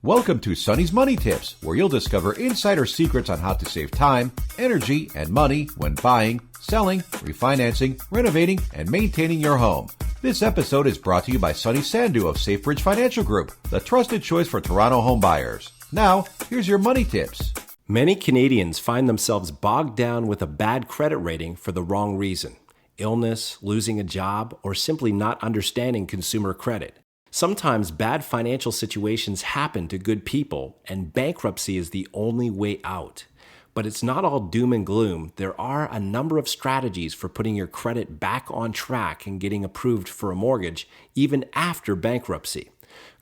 Welcome to Sonny's Money Tips, where you'll discover insider secrets on how to save time, energy, and money when buying, selling, refinancing, renovating, and maintaining your home. This episode is brought to you by Sonny Sandu of Safebridge Financial Group, the trusted choice for Toronto home buyers. Now, here's your money tips. Many Canadians find themselves bogged down with a bad credit rating for the wrong reason: illness, losing a job, or simply not understanding consumer credit. Sometimes bad financial situations happen to good people, and bankruptcy is the only way out. But it's not all doom and gloom. There are a number of strategies for putting your credit back on track and getting approved for a mortgage, even after bankruptcy.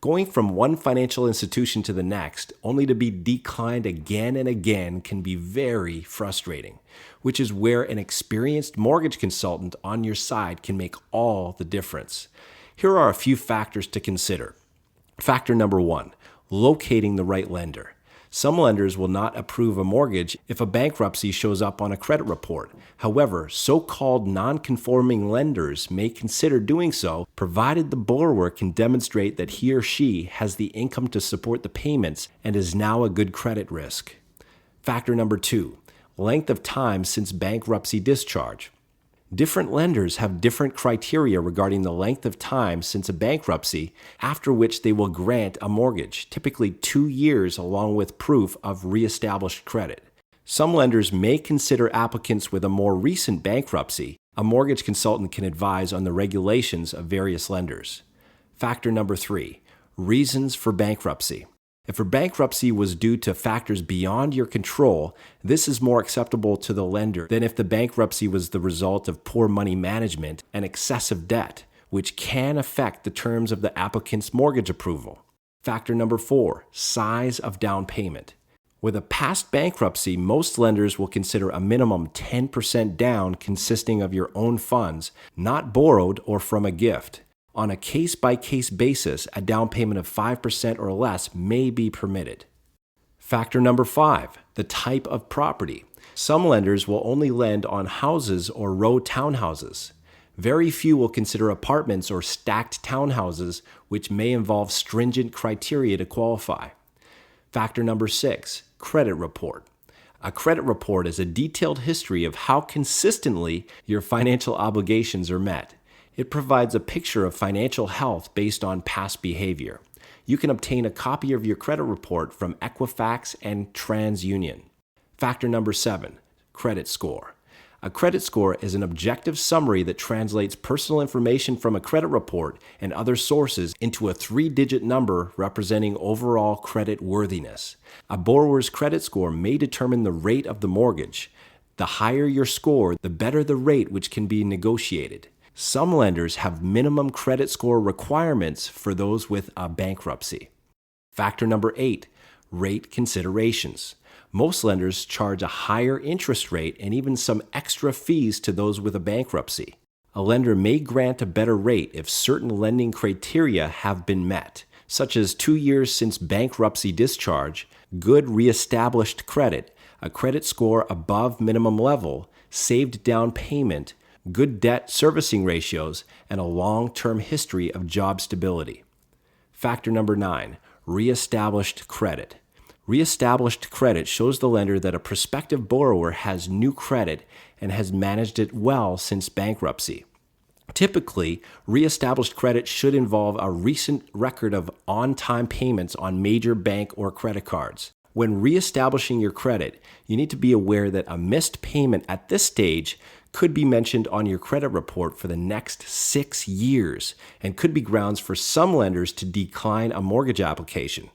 Going from one financial institution to the next, only to be declined again and again, can be very frustrating, which is where an experienced mortgage consultant on your side can make all the difference. Here are a few factors to consider. Factor number 1, locating the right lender. Some lenders will not approve a mortgage if a bankruptcy shows up on a credit report. However, so-called non-conforming lenders may consider doing so, provided the borrower can demonstrate that he or she has the income to support the payments and is now a good credit risk. Factor number 2, length of time since bankruptcy discharge. Different lenders have different criteria regarding the length of time since a bankruptcy, after which they will grant a mortgage, typically 2 years, along with proof of reestablished credit. Some lenders may consider applicants with a more recent bankruptcy. A mortgage consultant can advise on the regulations of various lenders. Factor number 3, reasons for bankruptcy. If a bankruptcy was due to factors beyond your control, this is more acceptable to the lender than if the bankruptcy was the result of poor money management and excessive debt, which can affect the terms of the applicant's mortgage approval. Factor number 4, size of down payment. With a past bankruptcy, most lenders will consider a minimum 10% down consisting of your own funds, not borrowed or from a gift. On a case-by-case basis, a down payment of 5% or less may be permitted. Factor number 5, the type of property. Some lenders will only lend on houses or row townhouses. Very few will consider apartments or stacked townhouses, which may involve stringent criteria to qualify. Factor number 6, credit report. A credit report is a detailed history of how consistently your financial obligations are met. It provides a picture of financial health based on past behavior. You can obtain a copy of your credit report from Equifax and TransUnion. Factor number 7, credit score. A credit score is an objective summary that translates personal information from a credit report and other sources into a 3-digit number representing overall credit worthiness. A borrower's credit score may determine the rate of the mortgage. The higher your score, the better the rate, which can be negotiated. Some lenders have minimum credit score requirements for those with a bankruptcy. Factor number 8, rate considerations. Most lenders charge a higher interest rate and even some extra fees to those with a bankruptcy. A lender may grant a better rate if certain lending criteria have been met, such as 2 years since bankruptcy discharge, good reestablished credit, a credit score above minimum level, saved down payment, good debt servicing ratios, and a long-term history of job stability. Factor number 9, reestablished credit. Reestablished credit shows the lender that a prospective borrower has new credit and has managed it well since bankruptcy. Typically, reestablished credit should involve a recent record of on-time payments on major bank or credit cards. When reestablishing your credit, you need to be aware that a missed payment at this stage could be mentioned on your credit report for the next 6 years and could be grounds for some lenders to decline a mortgage application.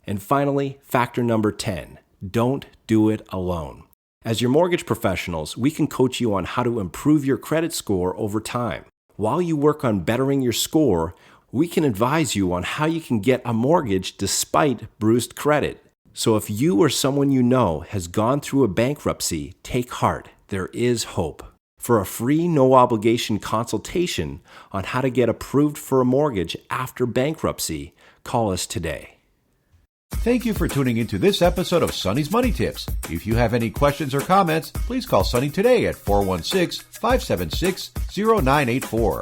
And finally, factor number 10, don't do it alone. As your mortgage professionals, we can coach you on how to improve your credit score over time. While you work on bettering your score, we can advise you on how you can get a mortgage despite bruised credit. So if you or someone you know has gone through a bankruptcy, take heart. There is hope. For a free, no-obligation consultation on how to get approved for a mortgage after bankruptcy, call us today. Thank you for tuning into this episode of Sonny's Money Tips. If you have any questions or comments, please call Sonny today at 416-576-0984.